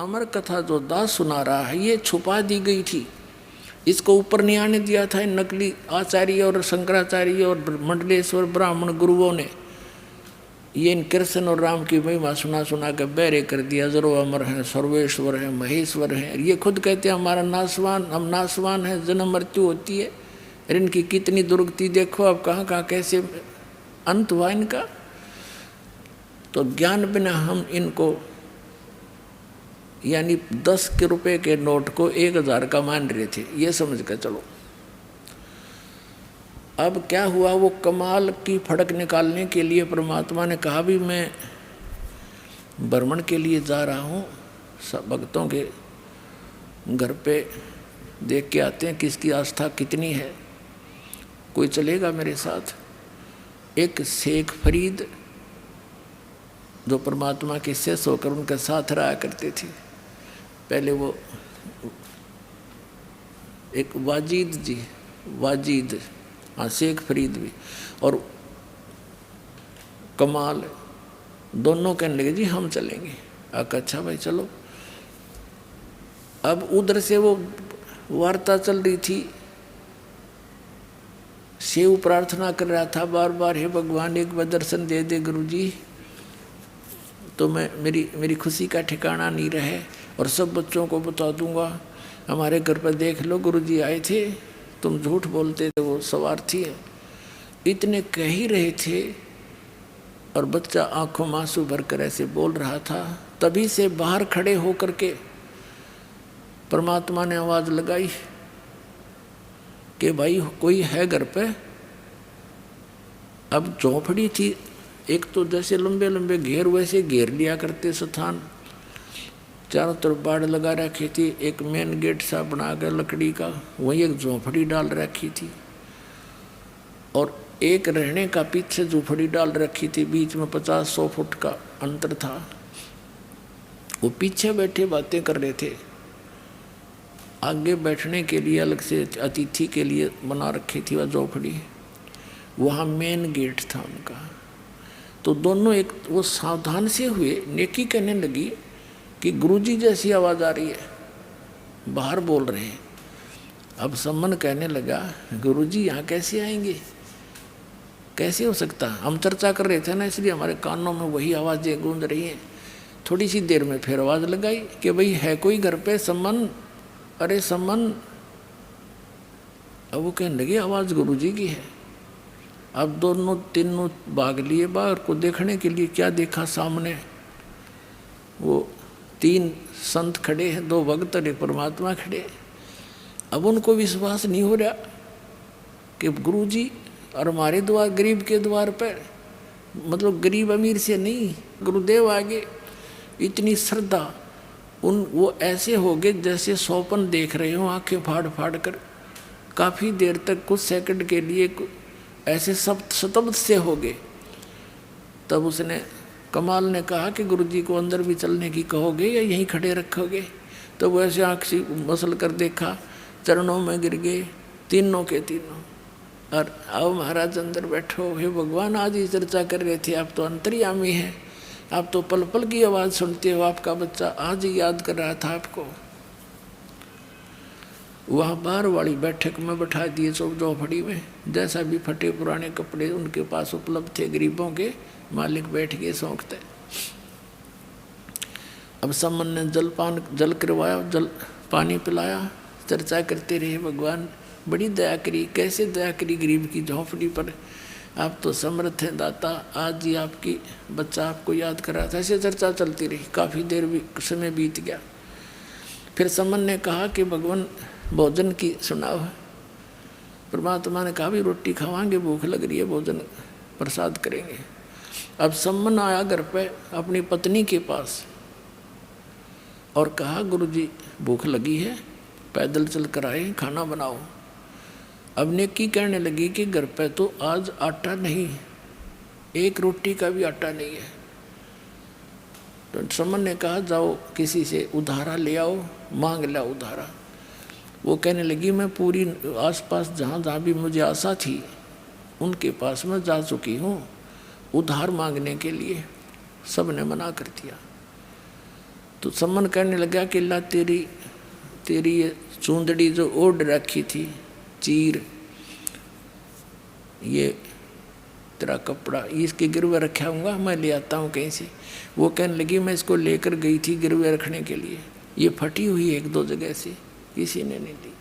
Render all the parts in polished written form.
अमर कथा जो दास सुना रहा है ये छुपा दी गई थी, इसको ऊपर नहीं आने दिया था इन नकली आचार्य और शंकराचार्य और मंडलेश्वर ब्राह्मण गुरुओं ने। ये इन कृष्ण और राम की महिमा सुना सुना के बहरे कर दिया, जरो अमर हैं, सर्वेश्वर हैं, महेश्वर हैं। ये खुद कहते हैं हमारा नासवान, हम नासवान हैं, जन्म मृत्यु होती है। और इनकी कितनी दुर्गति देखो, अब कहाँ कहाँ कैसे अंत हुआ इनका। तो ज्ञान बिना हम इनको यानी 10 के रुपए के नोट को 1000 का मान रहे थे, ये समझ कर चलो। अब क्या हुआ, वो कमाल की फड़क निकालने के लिए परमात्मा ने कहा भी मैं भ्रमण के लिए जा रहा हूँ, सब भक्तों के घर पे देख के आते हैं किसकी आस्था कितनी है, कोई चलेगा मेरे साथ। एक शेख फरीद जो परमात्मा के शिष्य होकर उनके साथ रहा करते थे, पहले वो एक वाजिद हाँ शेख फरीद भी और कमाल दोनों कहने लगे जी हम चलेंगे। अच्छा भाई चलो। अब उधर से वो वार्ता चल रही थी, शिव प्रार्थना कर रहा था बार बार, हे भगवान एक बार दर्शन दे दे गुरुजी, तो मैं मेरी खुशी का ठिकाना नहीं रहे और सब बच्चों को बता दूंगा। हमारे घर पर देख लो गुरुजी आए थे, तुम झूठ बोलते थे, वो स्वार्थी है। इतने कह ही रहे थे और बच्चा आंखों में आंसू भरकर ऐसे बोल रहा था। तभी से बाहर खड़े होकर के परमात्मा ने आवाज लगाई कि भाई कोई है घर पे। अब झोपड़ी थी, एक तो जैसे लंबे लंबे घेर वैसे घेर लिया करते स्थान, चारों तरफ बाड़ लगा रखी थी, एक मेन गेट सा बना कर लकड़ी का, वहीं एक झोंपड़ी डाल रखी थी और एक रहने का पीछे झोंपड़ी डाल रखी थी, बीच में 50-100 फुट का अंतर था। वो पीछे बैठे बातें कर रहे थे, आगे बैठने के लिए अलग से अतिथि के लिए बना रखी थी वह झोंपड़ी, वहाँ मेन गेट था उनका। तो दोनों एक वो सावधान से हुए, नेकी कहने लगी कि गुरुजी जैसी आवाज़ आ रही है, बाहर बोल रहे हैं। अब सम्मन कहने लगा गुरुजी यहाँ कैसे आएंगे, कैसे हो सकता, हम चर्चा कर रहे थे ना इसलिए हमारे कानों में वही आवाज़ें गूंज रही हैं। थोड़ी सी देर में फिर आवाज़ लगाई कि भाई है कोई घर पे सम्मन, अरे सम्मन। अब वो कहने लगे आवाज़ गुरुजी की है। अब दोनों तीनों भाग लिए बाहर को देखने के लिए। क्या देखा सामने, वो 3 संत खड़े हैं, 2 भक्त और एक परमात्मा खड़े। अब उनको विश्वास नहीं हो रहा कि गुरुजी और हमारे द्वार, गरीब के द्वार पर, मतलब गरीब अमीर से नहीं, गुरुदेव आगे इतनी श्रद्धा। वो ऐसे हो गए जैसे स्वप्न देख रहे हो, आंखें फाड़ फाड़ कर। काफ़ी देर तक कुछ सेकंड के लिए ऐसे सब स्तब्ध से हो गए। तब उसने कमाल ने कहा कि गुरुजी को अंदर भी चलने की कहोगे या यहीं खड़े रखोगे। तो वो ऐसे आँख से मसल कर देखा, चरणों में गिर गए तीनों के तीनों। और आओ महाराज अंदर बैठो, हे भगवान आज ही चर्चा कर रहे थे, आप तो अंतर्यामी हैं, आप तो पल पल की आवाज़ सुनते हो, आपका बच्चा आज ही याद कर रहा था आपको। वहाँ बाहर वाली बैठक में बैठा दिए झोपड़ी में, जैसा भी फटे पुराने कपड़े उनके पास उपलब्ध थे गरीबों के, मालिक बैठ गए सौंकते। अब सम्मन ने जल करवाया, जल पानी पिलाया, चर्चा करते रहे। भगवान बड़ी दया करी, कैसे दया करी गरीब की झोंपड़ी पर, आप तो समर्थ हैं दाता, आज ही आपकी बच्चा आपको याद कर रहा था। ऐसे चर्चा चलती रही, काफ़ी देर भी समय बीत गया। फिर सम्मन ने कहा कि भगवान भोजन की सुनाओ। परमात्मा ने कहा भी रोटी खावांगे, भूख लग रही है, भोजन प्रसाद करेंगे। अब सम्मन आया घर पे अपनी पत्नी के पास और कहा गुरुजी भूख लगी है, पैदल चल कर आए, खाना बनाओ। अब नेकी कहने लगी कि घर पे तो आज आटा नहीं, एक रोटी का भी आटा नहीं है। तो सम्मन ने कहा जाओ किसी से उधारा ले आओ, मांग लाओ उधारा। वो कहने लगी मैं पूरी आसपास जहाँ जहाँ भी मुझे आशा थी उनके पास मैं जा चुकी हूँ उधार मांगने के लिए, सब ने मना कर दिया। तो सम्मन कहने लगा कि ला तेरी ये चूंदड़ी जो ओढ़ रखी थी चीर, ये तेरा कपड़ा इसके गिरवे रखा हूँगा, मैं ले आता हूँ कहीं से। वो कहने लगी मैं इसको लेकर गई थी गिरवे रखने के लिए, ये फटी हुई एक दो जगह से, किसी ने नहीं दी।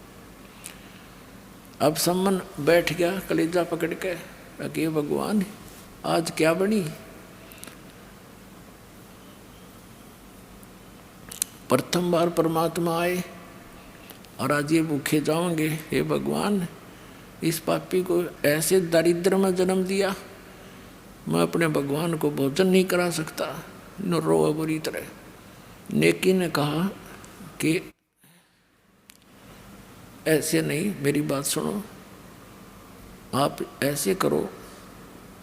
अब सम्मन बैठ गया कलेजा पकड़ के, अके भगवान आज क्या बनी। प्रथम बार परमात्मा आए और आज ये भूखे जाओगे। हे भगवान इस पापी को ऐसे दारिद्र में जन्म दिया, मैं अपने भगवान को भोजन नहीं करा सकता। न रो बुरी तरह। नेकी ने कहा कि ऐसे नहीं, मेरी बात सुनो, आप ऐसे करो,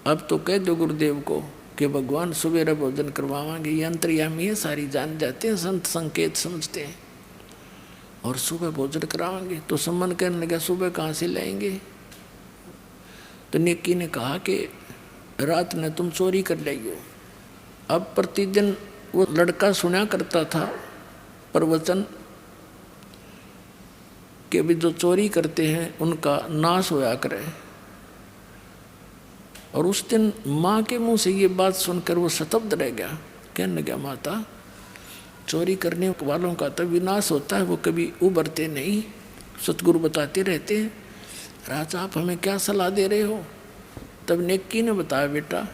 अब तो कह दो गुरुदेव को कि भगवान सुबह भोजन करवाएंगे। ये अंतर्यामी है, सारी जान जाते हैं, संत संकेत समझते हैं, और सुबह भोजन कराएंगे। तो सम्मन कहने लगा सुबह कहाँ से लाएंगे। तो नेकी ने कहा कि रात ने तुम चोरी कर लाइयो। अब प्रतिदिन वो लड़का सुना करता था प्रवचन कि भी जो चोरी करते हैं उनका नाश होया करे। और उस दिन माँ के मुंह से ये बात सुनकर वो स्तब्ध रह गया। कहने लगा माता चोरी करने वालों का तो विनाश होता है, वो कभी उभरते नहीं। सतगुरु बताते रहते हैं। राजा आप हमें क्या सलाह दे रहे हो। तब नेकी ने बताया बेटा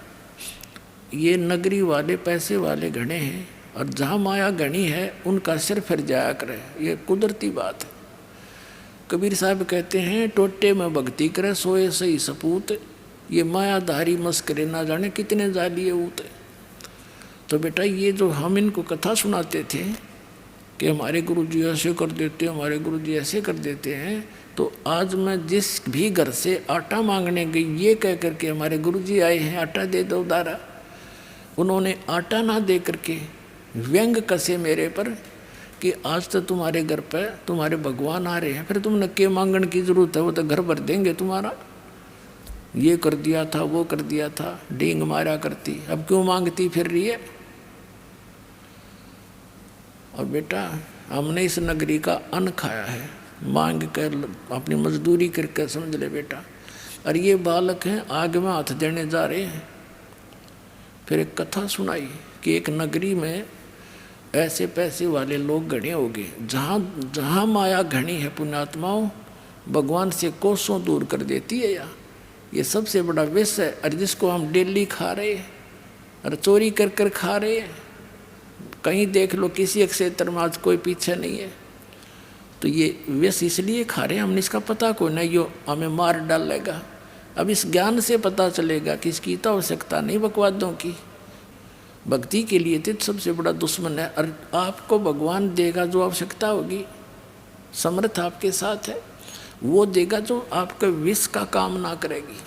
ये नगरी वाले पैसे वाले घने हैं, और जहाँ माया घनी है उनका सिर फिर जाया करे, ये कुदरती बात है। कबीर साहब कहते हैं टोटे में भक्ति करे सोए सही सपूत, ये मायाधारी मस्करे ना जाने कितने जालिए ऊते। तो बेटा ये जो हम इनको कथा सुनाते थे कि हमारे गुरुजी ऐसे कर देते हैं, हमारे गुरुजी ऐसे कर देते हैं, तो आज मैं जिस भी घर से आटा मांगने गई ये कह करके हमारे गुरुजी आए हैं आटा दे दो उधारा, उन्होंने आटा ना दे करके व्यंग कसे मेरे पर कि आज तो तुम्हारे घर पर तुम्हारे भगवान आ रहे हैं, फिर तुमने के मांगने की जरूरत है, वो तो घर भर देंगे तुम्हारा। ये कर दिया था वो कर दिया था, डींग मारा करती, अब क्यों मांगती फिर रही है। और बेटा हमने इस नगरी का अन्न खाया है, मांग कर अपनी मजदूरी करके समझ ले बेटा। और ये बालक हैं आग में हाथ देने जा रहे हैं। फिर एक कथा सुनाई कि एक नगरी में ऐसे पैसे वाले लोग घने हो गए, जहाँ जहाँ माया घनी है पुण्यात्माओं भगवान से कोसों दूर कर देती है। या ये सबसे बड़ा विष है, और जिसको हम डेली खा रहे हैं और चोरी कर कर खा रहे हैं। कहीं देख लो किसी एक क्षेत्र में आज कोई पीछे नहीं है। तो ये विष इसलिए खा रहे हैं, हमने इसका पता कोई नहीं, यो हमें मार डालेगा। अब इस ज्ञान से पता चलेगा कि इसकी तो आवश्यकता नहीं बकवादों की। भक्ति के लिए तो सबसे बड़ा दुश्मन है, और आपको भगवान देगा जो आवश्यकता होगी, समर्थ आपके साथ है, वो देगा जो आपके विष का काम ना करेगी।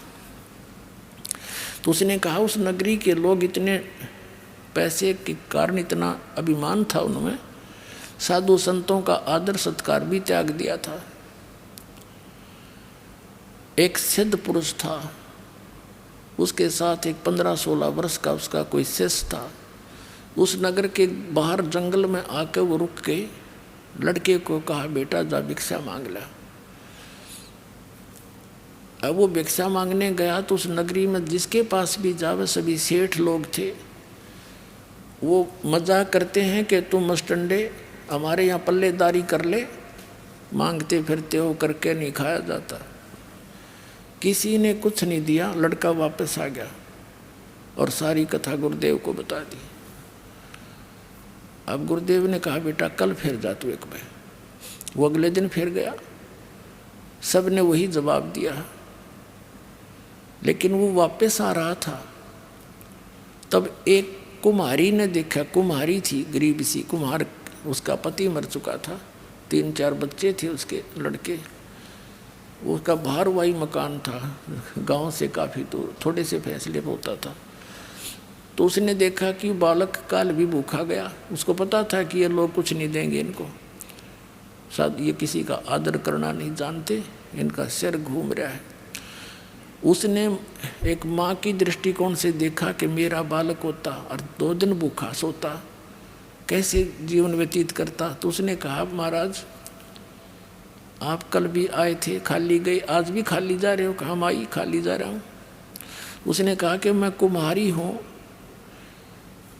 तो उसने कहा उस नगरी के लोग इतने पैसे के कारण इतना अभिमान था उनमें, साधु संतों का आदर सत्कार भी त्याग दिया था। एक सिद्ध पुरुष था, उसके साथ एक 15-16 वर्ष का उसका कोई शिष्य था। उस नगर के बाहर जंगल में आकर वो रुक के लड़के को कहा बेटा जा भिक्षा मांग ला। अब वो भिक्षा मांगने गया तो उस नगरी में जिसके पास भी जावे सभी सेठ लोग थे। वो मजाक करते हैं कि तुम मस्टंडे हमारे यहाँ पल्लेदारी कर ले, मांगते फिरते हो, करके नहीं खाया जाता। किसी ने कुछ नहीं दिया, लड़का वापस आ गया और सारी कथा गुरुदेव को बता दी। अब गुरुदेव ने कहा बेटा कल फिर जा तू एक बार। वो अगले दिन फिर गया, सब ने वही जवाब दिया, लेकिन वो वापस आ रहा था। तब एक कुम्हारी ने देखा, कुम्हारी थी गरीब सी कुम्हार, उसका पति मर चुका था, 3-4 बच्चे थे उसके लड़के। उसका भारवाही मकान था, गांव से काफ़ी दूर, थोड़े से फैसले पर होता था। तो उसने देखा कि बालक काल भी भूखा गया। उसको पता था कि ये लोग कुछ नहीं देंगे इनको, शायद ये किसी का आदर करना नहीं जानते, इनका सिर घूम रहा है। उसने एक माँ की दृष्टिकोण से देखा कि मेरा बालक होता और 2 दिन भूखा सोता कैसे जीवन व्यतीत करता। तो उसने कहा महाराज आप कल भी आए थे, खाली गए, आज भी खाली जा रहे हो? कहा माई खाली जा रहा हूँ। उसने कहा कि मैं कुम्हारी हूँ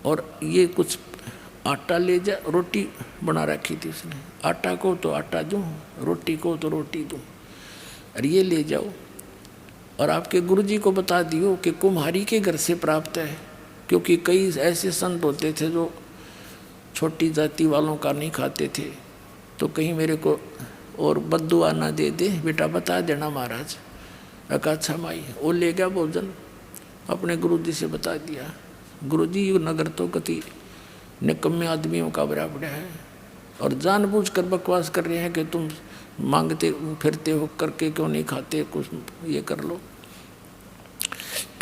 और ये कुछ आटा ले जा, रोटी बना रखी थी उसने, आटा को तो आटा दूँ, रोटी को तो रोटी दूँ, और ये ले जाओ और आपके गुरुजी को बता दियो कि कुम्हारी के घर से प्राप्त है, क्योंकि कई ऐसे संत होते थे जो छोटी जाति वालों का नहीं खाते थे, तो कहीं मेरे को और बद्दुआ ना दे दे, बेटा बता देना महाराज। अच्छा माई, वो ले गया भोजन, अपने गुरुजी से बता दिया। गुरुजी ये नगर तो कति निकम्मे आदमियों का बराबर है और जानबूझकर बकवास कर रहे हैं कि तुम मांगते फिरते हो, करके क्यों नहीं खाते, कुछ ये कर लो।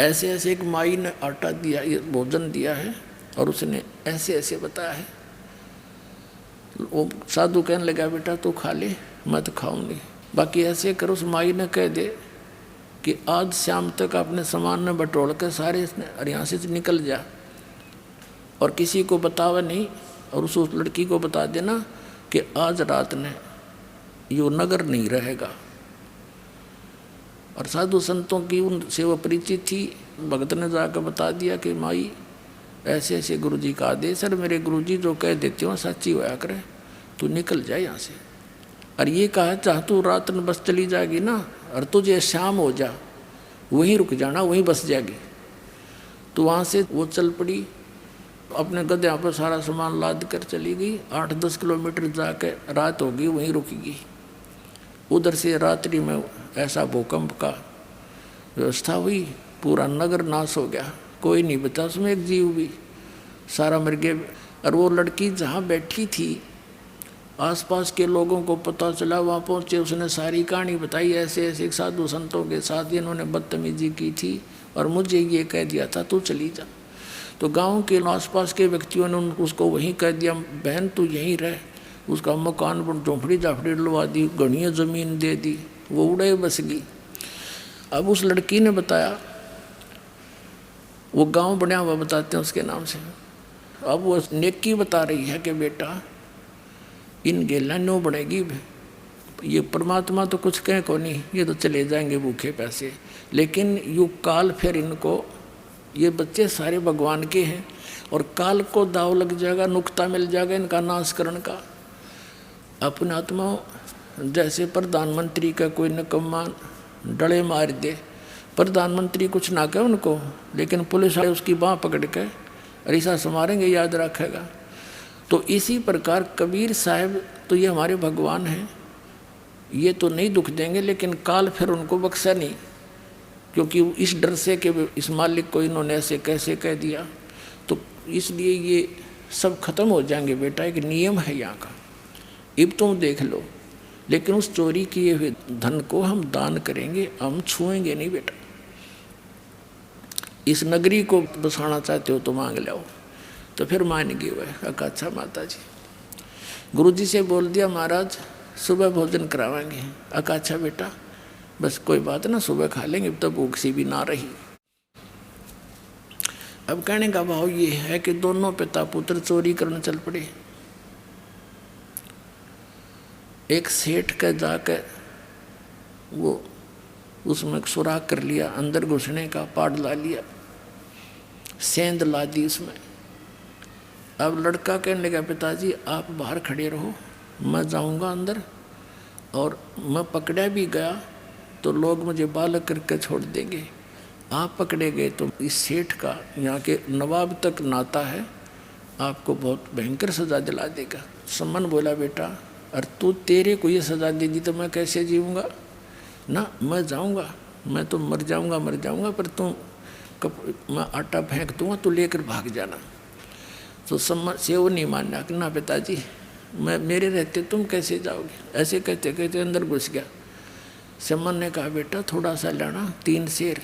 ऐसे ऐसे एक माई ने आटा दिया, ये भोजन दिया है और उसने ऐसे ऐसे बताया है। वो साधु कहने लगा बेटा तू खा ले, मैं तो खाऊंगी, बाकी ऐसे कर। उस माई ने कह दे कि आज शाम तक अपने सामान में बटोर कर सारे यहाँ से निकल जा और किसी को बतावा नहीं, और उस लड़की को बता देना कि आज रात ने यो नगर नहीं रहेगा। और साधु संतों की उनसे वो परिचित थी। भगत ने जाकर बता दिया कि माई ऐसे ऐसे गुरुजी का आदेश, सर मेरे गुरुजी जो कह देते हो सच्ची होया करे, तू निकल जाए यहाँ से। और ये कहा चाह तू रात में बस चली जाएगी ना, और तुझे शाम हो जा वहीं रुक जाना, वहीं बस जाएगी। तो वहाँ से वो चल पड़ी, अपने गधे पर सारा सामान लाद कर चली गई। 8-10 किलोमीटर जाकर रात होगी, वहीं रुकेगी। उधर से रात्रि में ऐसा भूकंप का व्यवस्था हुई, पूरा नगर नाश हो गया, कोई नहीं बचा उसमें एक जीव भी, सारा मर गया। और वो लड़की जहाँ बैठी थी, आसपास के लोगों को पता चला, वहाँ पहुँचे, उसने सारी कहानी बताई। ऐसे ऐसे साधु संतों के साथ इन्होंने बदतमीजी की थी और मुझे ये कह दिया था तू चली जा। तो गांव के आसपास के व्यक्तियों ने उसको वहीं कह दिया बहन तू यहीं रह। उसका मकान झोंपड़ी झापड़ी डलवा दी, घनी ज़मीन दे दी, वो उड़े बस गई। अब उस लड़की ने बताया, वो गांव बना हुआ बताते हैं उसके नाम से। अब वो नेकी बता रही है कि बेटा इन गेला नो बनेगी, ये परमात्मा तो कुछ कह को नहीं, ये तो चले जाएंगे भूखे पैसे, लेकिन यू काल फिर इनको, ये बच्चे सारे भगवान के हैं और काल को दाव लग जाएगा, नुक्ता मिल जाएगा इनका नाश करने का। अपने आत्मा जैसे प्रधानमंत्री का कोई निकम्मा डले मार दे, प्रधानमंत्री कुछ ना कहे उनको, लेकिन पुलिस वाले उसकी बाँह पकड़ के ऐसा संवारेंगे, याद रखेगा। तो इसी प्रकार कबीर साहब तो ये हमारे भगवान हैं, ये तो नहीं दुख देंगे, लेकिन काल फिर उनको बख्शा नहीं, क्योंकि इस डर से कि इस मालिक को इन्होंने ऐसे कैसे कह दिया, तो इसलिए ये सब खत्म हो जाएंगे बेटा। एक नियम है यहाँ का, अब तुम देख लो, लेकिन उस चोरी किए हुए धन को हम दान करेंगे, हम छुएंगे नहीं बेटा। इस नगरी को बसाना चाहते हो तो मांग लो। तो फिर मान गए वह। अच्छा माता जी, गुरुजी से बोल दिया महाराज सुबह भोजन करावाएंगे। अच्छा बेटा बस कोई बात ना, सुबह खा लेंगे, तब भूख सी भी ना रही। अब कहने का भाव ये है कि दोनों पिता पुत्र चोरी करने चल पड़े। एक सेठ का जाकर वो उसमें सुराख कर लिया, अंदर घुसने का पाड़ ला लिया, सेंध ला दी उसमें। अब लड़का कहने लगा पिताजी आप बाहर खड़े रहो, मैं जाऊंगा अंदर, और मैं पकड़ा भी गया तो लोग मुझे बालक करके छोड़ देंगे, आप पकड़े गए तो इस सेठ का यहाँ के नवाब तक नाता है, आपको बहुत भयंकर सज़ा दिला देगा। सम्मन बोला बेटा अरे तू तेरे को ये सज़ा दे दी तो मैं कैसे जीऊँगा ना, मैं जाऊँगा, मैं तो मर जाऊँगा, पर तू मैं आटा फेंक दूँगा, तू लेकर भाग जाना। तो सम्मन से वो नहीं मानना कि ना पिताजी मैं मेरे रहते तुम कैसे जाओगे। ऐसे कहते कहते अंदर घुस गया। सम्मन ने कहा बेटा थोड़ा सा लाना, 3 सेर,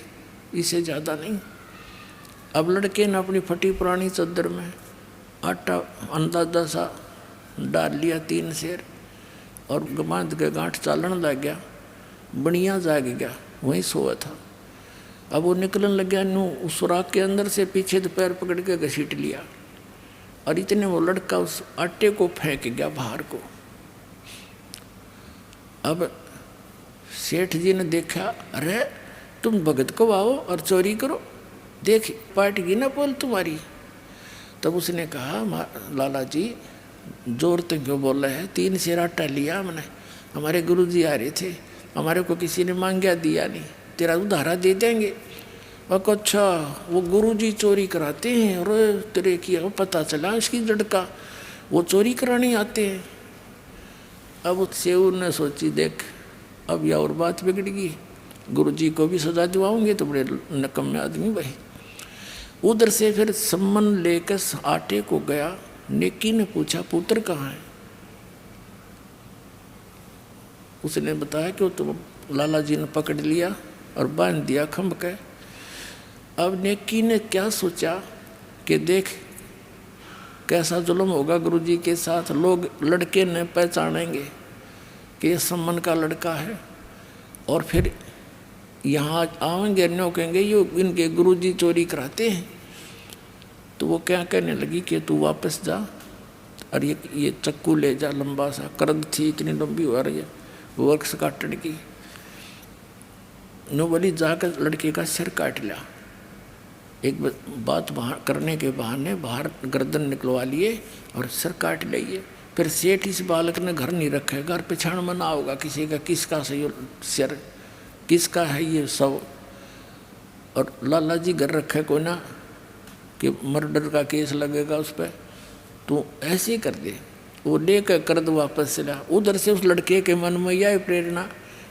इससे ज़्यादा नहीं। अब लड़के ने अपनी फटी पुरानी चादर में आटा अंदाजा सा डाल लिया, 3 सेर, और बांध के गांठ चालन लग गया। बढ़िया जाग गया, वहीं सोया था। अब वो निकलने लग गया, नू उस सुराख के अंदर से पीछे तो पैर पकड़ के घसीट लिया। और इतने वो लड़का उस आटे को फेंक गया बाहर को। अब सेठ जी ने देखा, अरे तुम भगत को आओ और चोरी करो, देख पाटेगी ना पोल तुम्हारी। तब उसने कहा, लाला जी जोर तो क्यों बोल रहे हैं, 3 सेर आटा लिया हमने, हमारे गुरुजी आ रहे थे, हमारे को किसी ने मांगा दिया नहीं, तेरा उधारा दे देंगे। और अच्छा वो गुरुजी चोरी कराते हैं, और तेरे की पता चला इसकी जड़ का, वो चोरी कराने आते हैं। अब उससे उन्होंने सोची, देख अब यह और बात बिगड़ गई, गुरुजी को भी सजा दिवाओगे तो बड़े नकम्मे आदमी भाई। उधर से फिर सम्मन लेकर आटे को गया। नेकी ने पूछा, पुत्र कहाँ है? उसने बताया कि वो तो लाला जी ने पकड़ लिया और बांध दिया खंभ के। अब नेकी ने क्या सोचा कि देख कैसा जुल्म होगा गुरुजी के साथ, लोग लड़के ने पहचानेंगे कि ये सम्मन का लड़का है, और फिर यहाँ आएंगे अन्यों कहेंगे ये इनके गुरुजी चोरी कराते हैं। तो वो क्या कहने लगी कि तू वापस जा और ये चक्कू ले जा, लंबा सा करद थी इतनी लंबी हो रही है वृक्ष काटने की। नो बोली जाकर लड़के का सिर काट लिया। एक बात बाहर करने के बहाने बाहर गर्दन निकलवा लिए और सिर काट लिए। फिर सेठ इस बालक ने घर नहीं रखा, घर पे छाण मना होगा किसी का, किसका सही सिर किसका है ये सब। और लाला जी घर रखे कोई ना कि मर्डर का केस लगेगा उस पर, तो ऐसे ही कर दे। वो लेकर कर दो वापस चला। उधर से उस लड़के के मन में यह प्रेरणा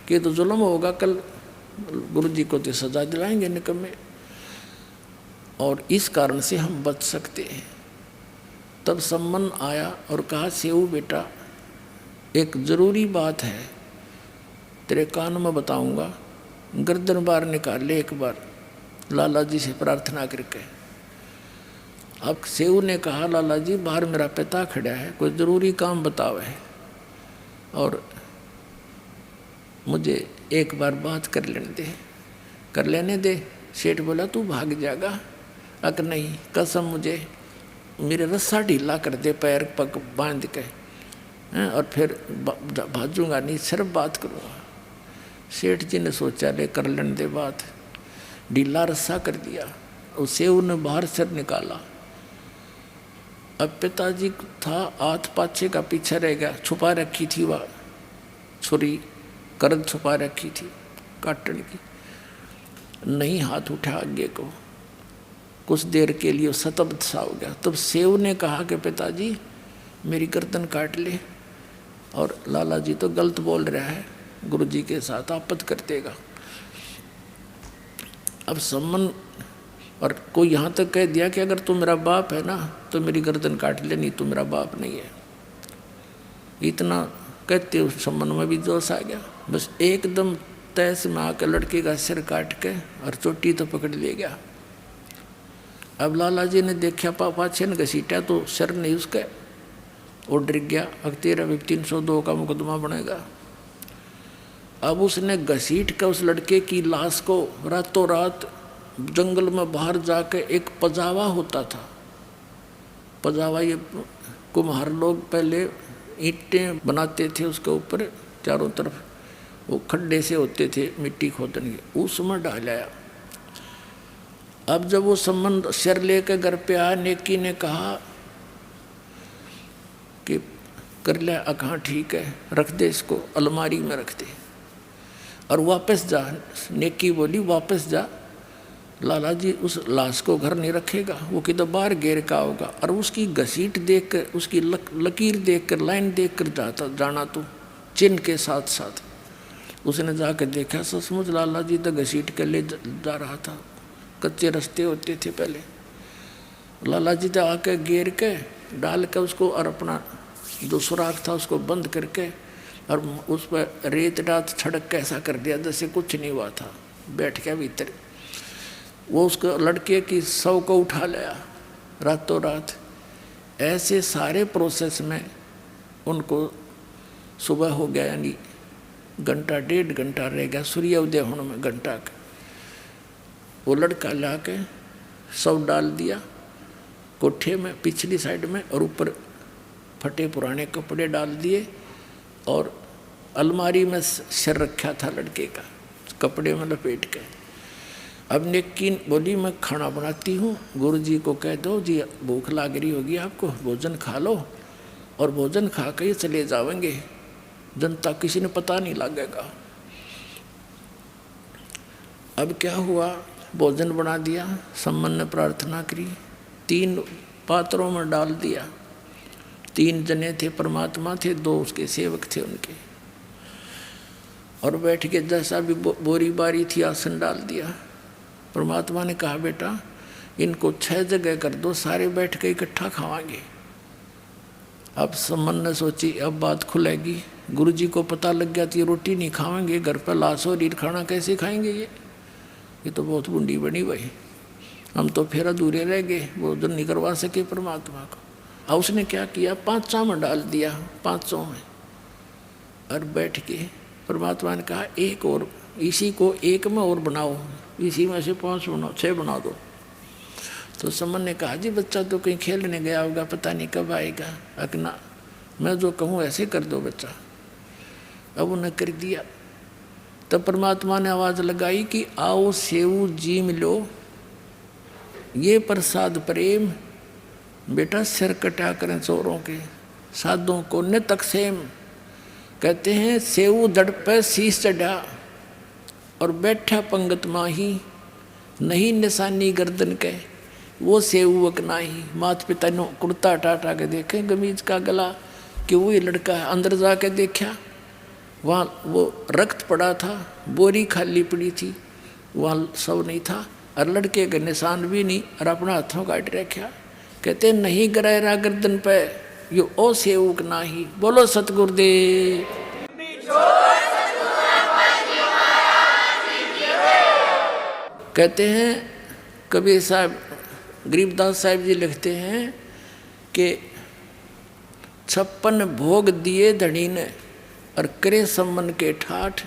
कि तो जुल्म होगा, कल गुरुजी को तो सजा दिलाएंगे निकम्मे, और इस कारण से हम बच सकते हैं। तब सम्मन आया और कहा, सेऊ बेटा एक ज़रूरी बात है तेरे कान में बताऊंगा, गर्दन बाहर निकाल ले एक बार लाला जी से प्रार्थना करके। अब सेऊ ने कहा, लाला जी बाहर मेरा पिता खड़ा है, कोई ज़रूरी काम बताओ है और मुझे एक बार बात कर लेने दे। सेठ बोला, तू भाग जाएगा? अगर नहीं, कसम मुझे मेरे रस्सा ढीला कर दे, पैर पग बांध के और फिर भाजूंगा नहीं, सिर्फ बात करूँगा। सेठ जी ने सोचा, ले कर लेने दे बात। ढीला रस्सा कर दिया, उसे उन्हें बाहर सिर निकाला। अब पिताजी था हाथ पाछे का पीछे रह गया, छुपा रखी थी वह छुरी, करद छुपा रखी थी काटने की, नहीं हाथ उठा आगे को। कुछ देर के लिए सतब्ध सा हो गया। तब सेव ने कहा कि पिताजी मेरी गर्दन काट ले, और लाला जी तो गलत बोल रहा है, गुरुजी के साथ आपत्ति कर देगा। अब सम्मन और कोई यहाँ तक कह दिया कि अगर तू मेरा बाप है ना तो मेरी गर्दन काट ले, नहीं तो मेरा बाप नहीं है। इतना कहते उस सम्मन में भी जोश आ गया, बस एकदम तैस में आकर लड़के का सिर काट के और चोटी तो पकड़ ले गया। अब लाला जी ने देखा पापा छेन घसीटा तो सिर नहीं उसका, वो डर गया, अब तेरा भी 302 का मुकदमा बनेगा। अब उसने घसीट कर उस लड़के की लाश को रातों रात जंगल में बाहर जाके, एक पजावा होता था, पजावा ये कुम्हार लोग पहले ईंटें बनाते थे, उसके ऊपर चारों तरफ वो खड्डे से होते थे मिट्टी खोदने के, उसमें डालाया। अब जब वो संबंध सिर लेकर घर पे आया, नेकी ने कहा कि कर ले, कहाँ ठीक है, रख दे इसको, अलमारी में रख दे और वापस जा। नेकी बोली वापस जा, लाला जी उस लाश को घर नहीं रखेगा, वो किधर बाहर घेर का होगा। और उसकी घसीट देख कर, उसकी लकीर देख कर, लाइन देख कर जाना तो चिन्ह के साथ साथ। उसने जाकर देखा, सचमुच लाला जी तो घसीट कर ले जा रहा था, कच्चे रास्ते होते थे पहले। लाला जी तो आकर घेर के डाल के उसको, और अपना जो सुराख था उसको बंद करके, और उस पर रेत रात छड़क के ऐसा कर दिया जैसे कुछ नहीं हुआ था, बैठ गया भीतर। वो उसको लड़के की शव को उठा लिया रातों रात। ऐसे सारे प्रोसेस में उनको सुबह हो गया, यानी घंटा 1.5 घंटा रह गया सूर्य उदय होने में, घंटा का। वो लड़का ला के शव डाल दिया कोठे में पिछली साइड में, और ऊपर फटे पुराने कपड़े डाल दिए और अलमारी में सिर रखा था लड़के का, कपड़े में लपेट के। अब नेकी बोली मैं खाना बनाती हूँ, गुरुजी को कह दो जी भूख लाग रही होगी आपको, भोजन खा लो और भोजन खा के ही चले जाएंगे, जनता किसी ने पता नहीं लगेगा। अब क्या हुआ, भोजन बना दिया, सम्मन ने प्रार्थना करी, 3 पात्रों में डाल दिया। 3 जने थे, परमात्मा थे, 2 उसके सेवक थे उनके, और बैठ के जैसा भी बोरी बारी थी आसन डाल दिया। परमात्मा ने कहा बेटा इनको 6 जगह कर दो, सारे बैठ के इकट्ठा खावांगे। अब सम्मन ने सोची अब बात खुलेगी, गुरुजी को पता लग गया तो ये रोटी नहीं खाएंगे, घर पर लाश और रीढ़ खाना कैसे खाएंगे, ये तो बहुत बूंदी बनी भाई, हम तो फिर अधूरे रह गए, भोजन नहीं करवा सके परमात्मा को। अब उसने क्या किया, 5 में डाल दिया, 5 में, और बैठ के परमात्मा ने कहा एक और, इसी को 1 में और बनाओ, इसी में से 5 बनाओ, 6 बना दो। तो सम्मन ने कहा जी बच्चा तो कहीं खेलने गया होगा, पता नहीं कब आएगा, अकना मैं जो कहूँ ऐसे कर दो बच्चा। अब उन्हें कर दिया। तब परमात्मा ने आवाज़ लगाई कि आओ सेऊ जी मिलो, ये प्रसाद प्रेम, बेटा सिर कटा करें चोरों के, साधुओं को न तकसेम। कहते हैं सेऊ दड़ पे शीश चढ़ा और बैठा पंगत माही, नहीं निशानी गर्दन के वो सेवक नाही। माता पिता ने कुर्ता टाटा के देखे गमीज का गला कि वही लड़का है, अंदर जाके देखा वहाँ वो रक्त पड़ा था, बोरी खाली पड़ी थी, वहाँ सब नहीं था, और लड़के के निशान भी नहीं, और अपना हाथों काट रखा। कहते नहीं गरायरा गर्दन पे यो ओ सेवक नाही। बोलो सतगुरुदेव। कहते हैं कबीर साहब, गरीबदास साहब जी लिखते हैं कि 56 भोग दिए धनी ने और करे सम्मन के ठाठ,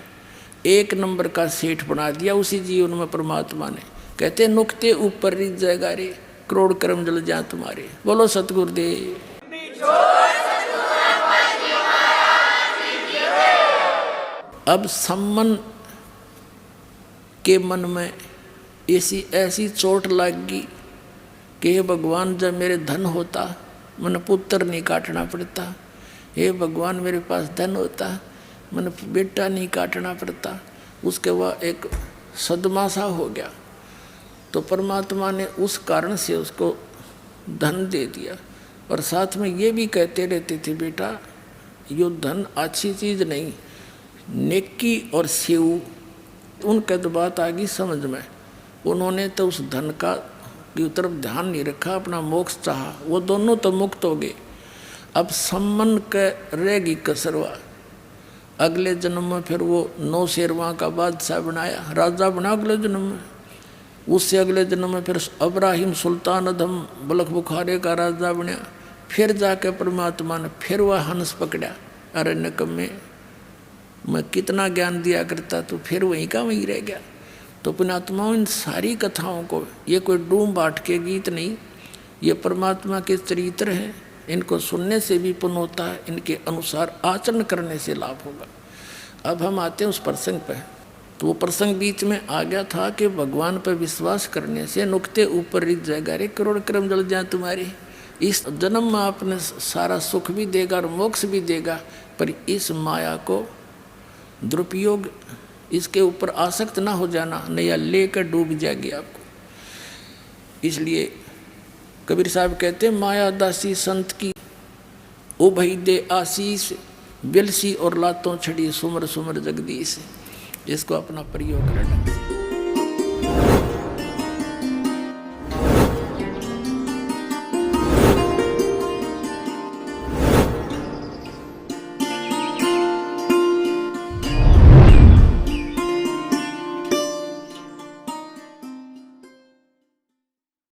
1 नंबर का सेठ बना दिया उसी जीवन में परमात्मा ने। कहते नुक्ते ऊपर रिझ जाएगा रे, करोड़ कर्म जल जा तुम्हारे। बोलो सतगुरुदेव। अब सम्मन के मन में ऐसी चोट लगी कि हे भगवान जब मेरे धन होता मन पुत्र नहीं काटना पड़ता, हे भगवान मेरे पास धन होता मन बेटा नहीं काटना पड़ता। उसके बाद एक सदमा सा हो गया, तो परमात्मा ने उस कारण से उसको धन दे दिया, और साथ में ये भी कहते रहते थे बेटा यो धन अच्छी चीज़ नहीं, नेकी और सेव। उनके तो बात आ गई समझ में, उन्होंने तो उस धन का की तरफ ध्यान नहीं रखा, अपना मोक्ष चाहा, वो दोनों तो मुक्त हो गए। अब सम्मन के रहेगी कसरवा, अगले जन्म में फिर वो 9 शेरवा का बादशाह बनाया, राजा बना अगले जन्म में। उससे अगले जन्म में फिर अब्राहिम सुल्तान अधम बलख बुखारे का राजा बना। फिर जाके परमात्मा ने फिर वह हंस पकड़ा, अरे निकम्मे मैं कितना ज्ञान दिया करता, तो फिर वहीं का वहीं रह गया। तो पुण्यात्माओं इन सारी कथाओं को, ये कोई डूम बाट के गीत नहीं, ये परमात्मा के चरित्र हैं, इनको सुनने से भी पुण्य होता है, इनके अनुसार आचरण करने से लाभ होगा। अब हम आते हैं उस प्रसंग पर। तो वो प्रसंग बीच में आ गया था कि भगवान पर विश्वास करने से नुक्ते ऊपर रिझ जाएगा रे, करोड़ कर्म जल जाए तुम्हारे। इस जन्म में आपने सारा सुख भी देगा और मोक्ष भी देगा, पर इस माया को दुरुपयोग, इसके ऊपर आसक्त ना हो जाना, नया लेकर डूब जाएगी आपको। इसलिए कबीर साहब कहते हैं माया दासी संत की ओ भई दे आशीष, बिलसी और लातों छड़ी सुमर सुमर जगदीश। इसको अपना प्रयोग करना।